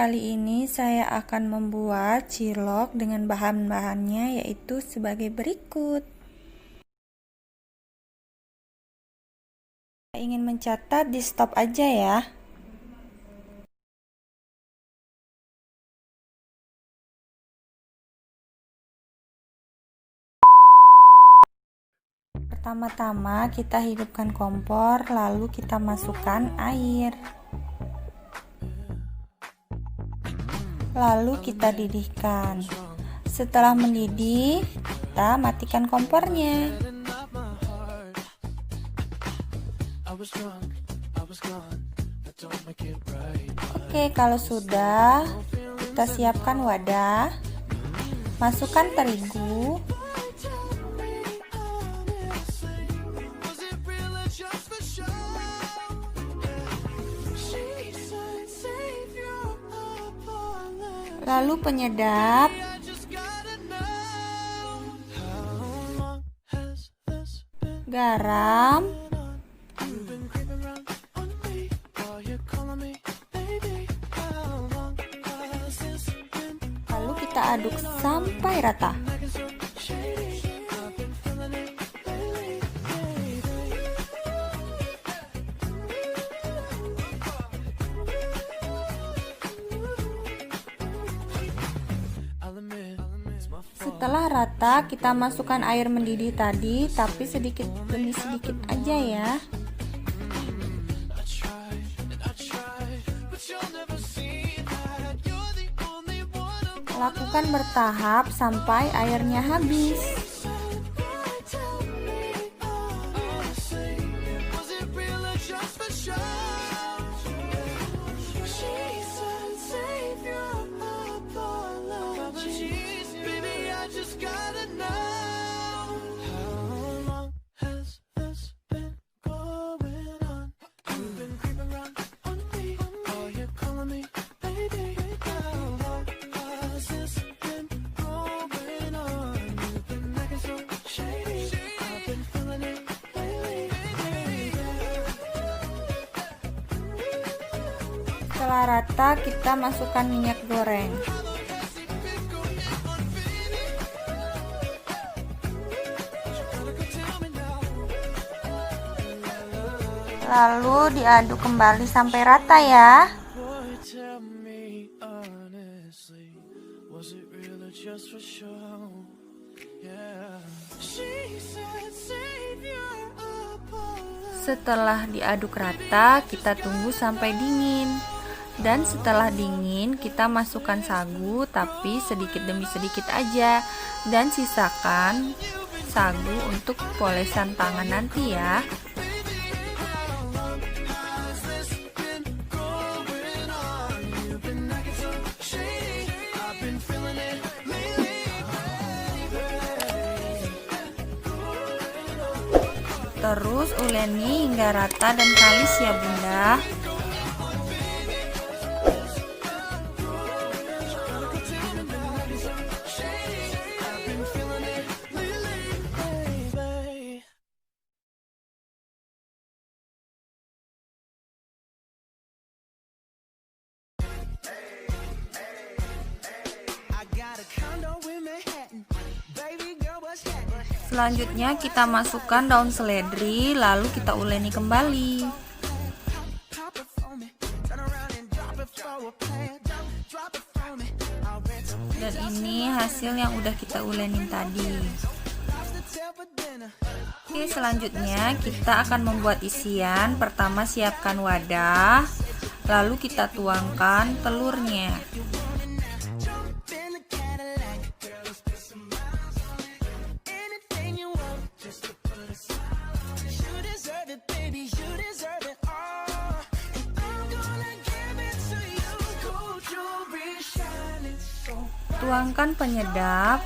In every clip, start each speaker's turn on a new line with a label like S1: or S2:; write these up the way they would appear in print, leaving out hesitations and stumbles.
S1: Kali ini saya akan membuat cilok dengan bahan-bahannya yaitu sebagai berikut. Saya ingin mencatat, di stop aja ya. Pertama-tama kita hidupkan kompor, lalu kita masukkan air. Lalu kita didihkan. Setelah mendidih, kita matikan kompornya. Oke, kalau sudah, kita siapkan wadah. Masukkan terigu. Lalu penyedap. Garam. Lalu kita aduk sampai rata. Setelah rata, kita masukkan air mendidih tadi, tapi sedikit demi sedikit aja ya. Lakukan bertahap sampai airnya habis. Setelah rata, kita masukkan minyak goreng. Lalu diaduk kembali sampai rata ya. Setelah diaduk rata, kita tunggu sampai dingin. Dan setelah dingin, kita masukkan sagu, tapi sedikit demi sedikit aja. Dan sisakan sagu untuk polesan tangan nanti ya. Terus uleni hingga rata dan kalis ya bunda. Selanjutnya kita masukkan daun seledri, lalu kita uleni kembali. Dan ini hasil yang udah kita ulenin tadi. Oke, selanjutnya kita akan membuat isian. Pertama siapkan wadah, lalu kita tuangkan telurnya. Tuangkan penyedap.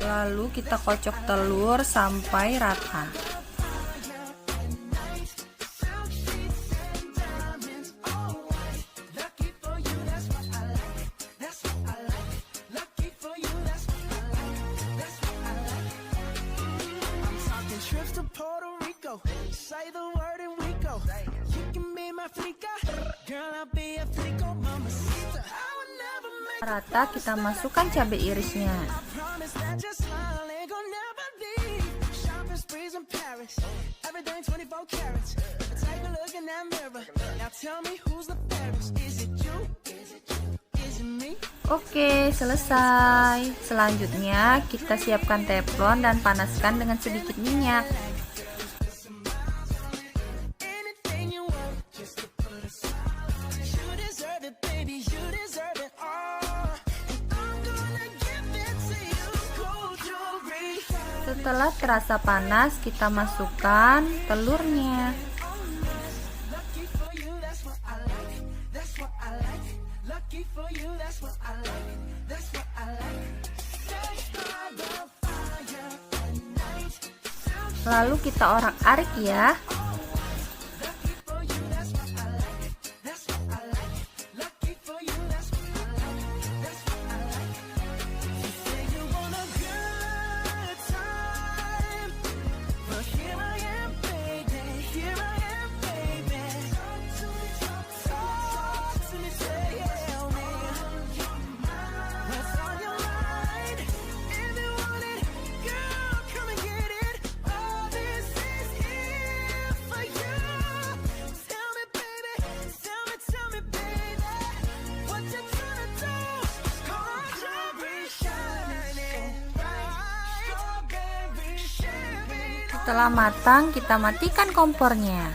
S1: Lalu kita kocok telur sampai rata.
S2: trips to Puerto
S1: Rata kita masukkan cabai irisnya. Oke, selesai. Selanjutnya kita siapkan teflon dan panaskan dengan sedikit minyak. Setelah terasa panas, kita masukkan telurnya. Lalu kita orak-arik ya. Setelah matang, kita matikan kompornya.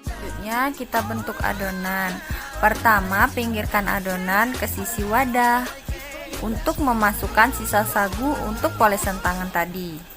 S1: Selanjutnya kita bentuk adonan. Pertama, pinggirkan adonan ke sisi wadah untuk memasukkan sisa sagu untuk polesan tangan tadi.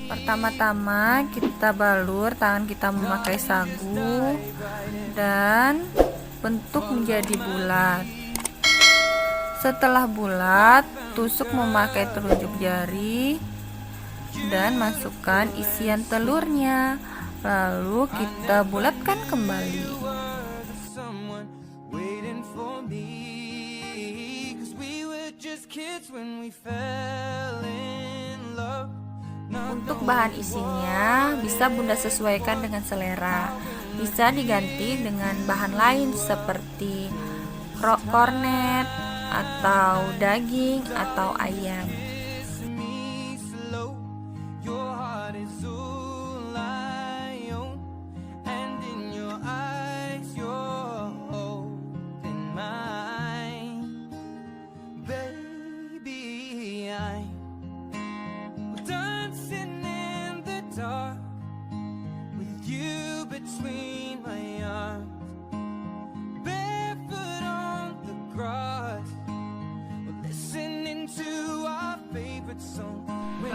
S1: Pertama-tama kita balur tangan kita memakai sagu dan bentuk menjadi bulat. Setelah bulat, tusuk memakai telunjuk jari dan masukkan isian telurnya. Lalu kita bulatkan kembali. Untuk bahan isinya bisa Bunda sesuaikan dengan selera. Bisa diganti dengan bahan lain seperti kornet atau daging atau ayam.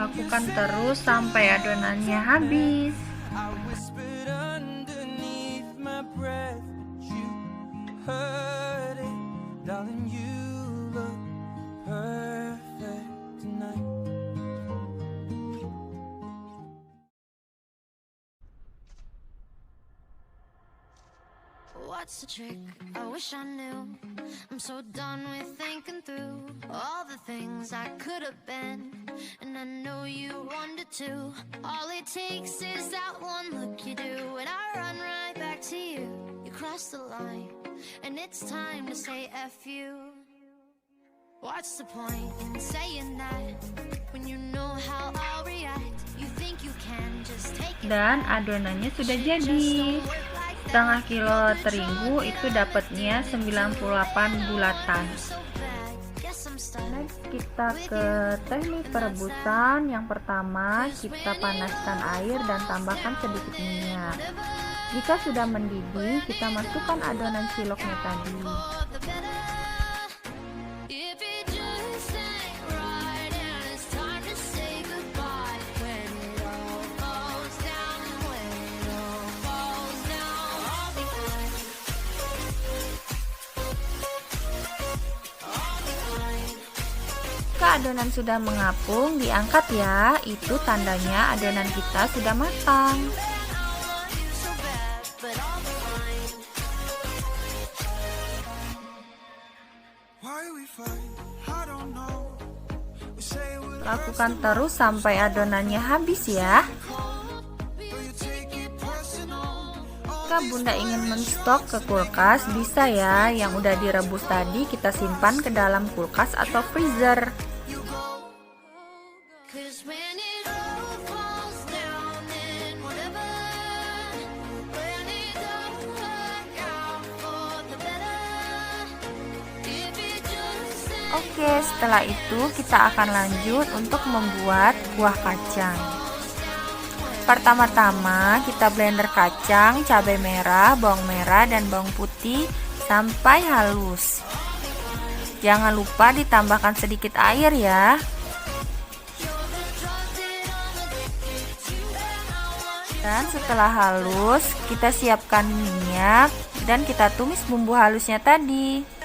S1: Lakukan terus sampai adonannya habis.
S2: What's the trick? I wish I knew. I'm so done with thinking through all the things I could have been, and I know you wanted to. All it takes is that one look you do, and I run right back to you. You cross the line, and it's time to say F you. What's the point in saying that when you know how I'll react? You think you can just take it.
S1: Dan adonannya sudah jadi. Setengah kilo terigu itu dapatnya 98 bulatan. Next kita ke teknik perebusan. Yang pertama kita panaskan air dan tambahkan sedikit minyak. Jika sudah mendidih, kita masukkan adonan ciloknya tadi. Jika adonan sudah mengapung, diangkat ya. Itu tandanya adonan kita sudah matang. Lakukan terus sampai adonannya habis ya. Jika Bunda ingin menstok ke kulkas, bisa ya. Yang udah direbus tadi kita simpan ke dalam kulkas atau freezer. Oke, setelah itu kita akan lanjut untuk membuat kuah kacang. Pertama-tama kita blender kacang, cabai merah, bawang merah, dan bawang putih sampai halus. Jangan lupa ditambahkan sedikit air ya. Dan setelah halus, kita siapkan minyak dan kita tumis bumbu halusnya tadi.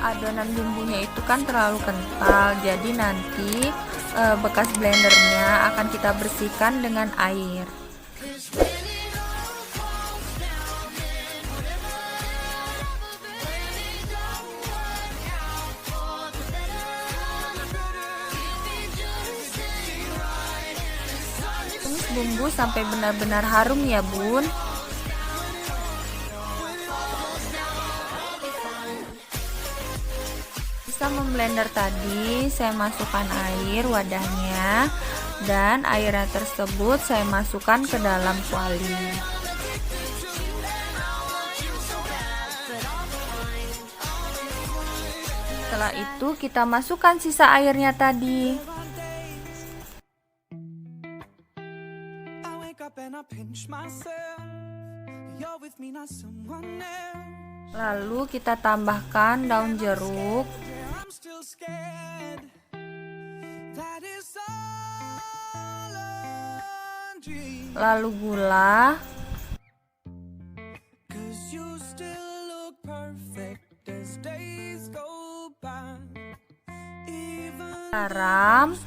S1: Adonan bumbunya itu kan terlalu kental, jadi nanti bekas blendernya akan kita bersihkan dengan air. Tumis bumbu sampai benar-benar harum ya Bun. Memblender tadi saya masukkan air wadahnya dan airnya tersebut saya masukkan ke dalam kuali. Setelah itu kita masukkan sisa airnya tadi. Lalu kita tambahkan daun jeruk, lalu gula, garam,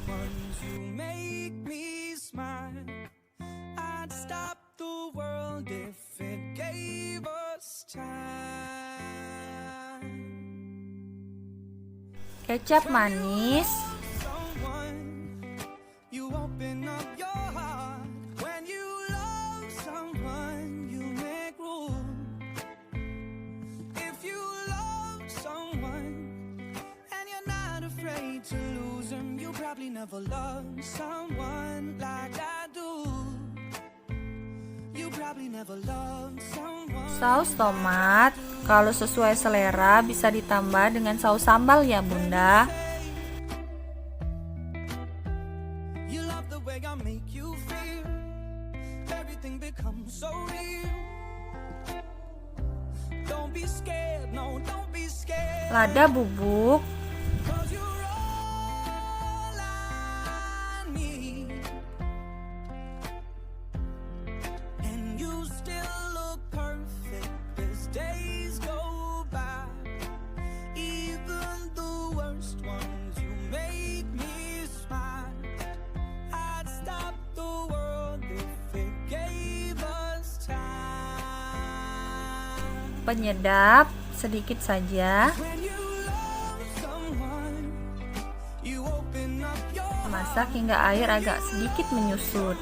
S1: kecap manis,
S3: never loved someone like I do. You probably never loved someone.
S1: Saus tomat, kalau sesuai selera bisa ditambah dengan saus sambal ya Bunda.
S3: You love the way I make you feel. Everything becomes so real. Don't be scared, no, don't be scared.
S1: Lada bubuk, penyedap sedikit saja. Masak hingga air agak sedikit menyusut.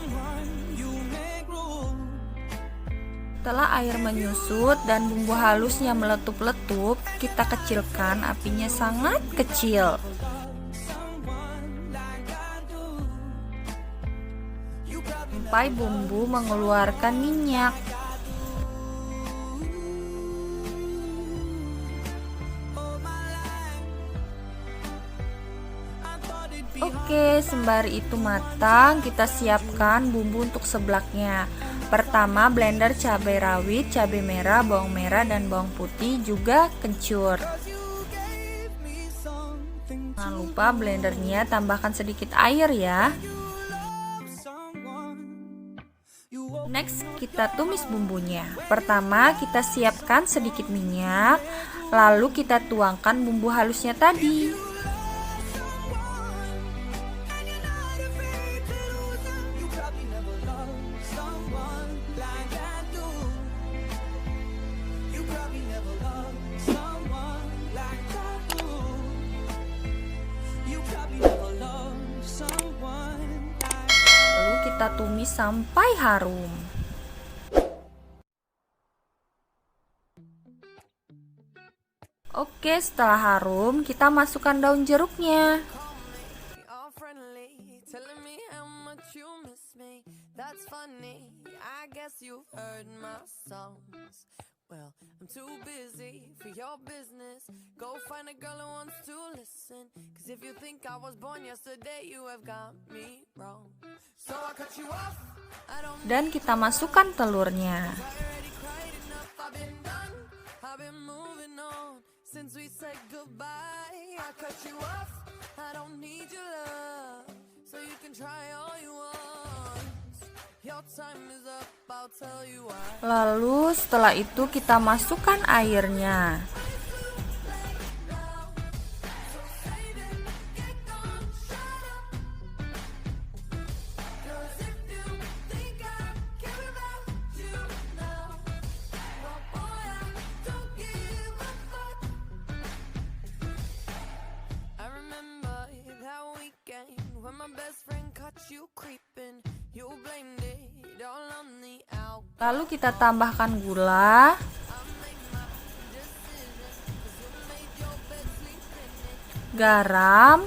S1: Setelah air menyusut dan bumbu halusnya meletup-letup, kita kecilkan apinya sangat kecil. Sampai bumbu mengeluarkan minyak. Oke, sembari itu matang, kita siapkan bumbu untuk seblaknya. Pertama, blender cabai rawit, cabai merah, bawang merah, dan bawang putih, juga kencur. Jangan lupa blendernya tambahkan sedikit air ya. Next, kita tumis bumbunya. Pertama, kita siapkan sedikit minyak, lalu kita tuangkan bumbu halusnya tadi. Lalu kita tumis sampai harum. Oke, setelah harum, kita masukkan daun jeruknya.
S4: All friendly, telling me how much you miss me. That's funny, I guess you've heard my songs. Well, I'm too busy for your business. Go find a girl who wants to listen. Cause if you think I was born yesterday, you have got me wrong. So I cut you off. I don't
S1: Dan kita masukkan telurnya.
S4: already cried enough. I've been done. I've been moving on since we said goodbye. I cut you off. I don't need your love. So you can try all you want. Your time is up. I'll tell you why.
S1: Lalu setelah itu kita masukkan airnya.
S4: I remember that weekend when my best friend caught you creeping. You blamed it all on the alcohol.
S1: Lalu kita tambahkan gula, garam,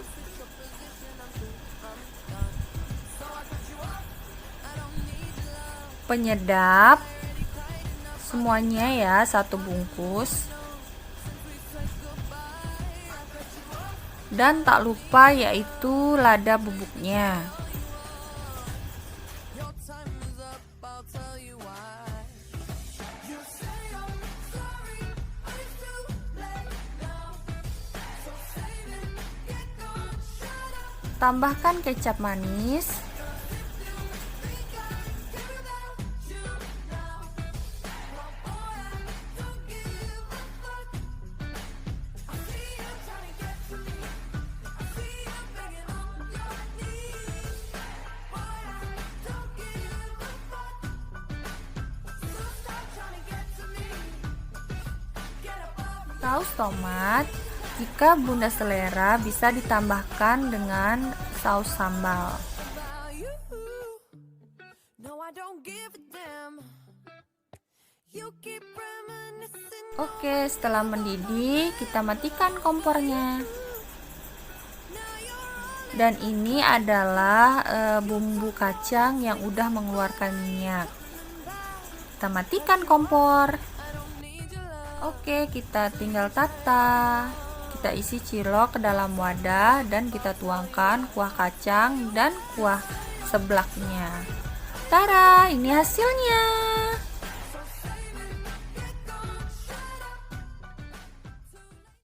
S1: penyedap, semuanya ya, 1 bungkus. Dan tak lupa yaitu lada bubuknya.
S4: Your time is up, I'll tell you why. You say I'm sorry, but it's too late now. So save it, get gone, shut up.
S1: Tambahkan kecap manis, saus tomat. Jika Bunda selera, bisa ditambahkan dengan saus sambal.
S4: About you. No, I don't give a damn. You keep reminiscing.
S1: Oke, setelah mendidih, kita matikan kompornya. Dan ini adalah bumbu kacang yang udah mengeluarkan minyak. Kita matikan kompor. Oke, kita tinggal tata. Kita isi cilok ke dalam wadah dan kita tuangkan kuah kacang dan kuah seblaknya. Tara, ini hasilnya.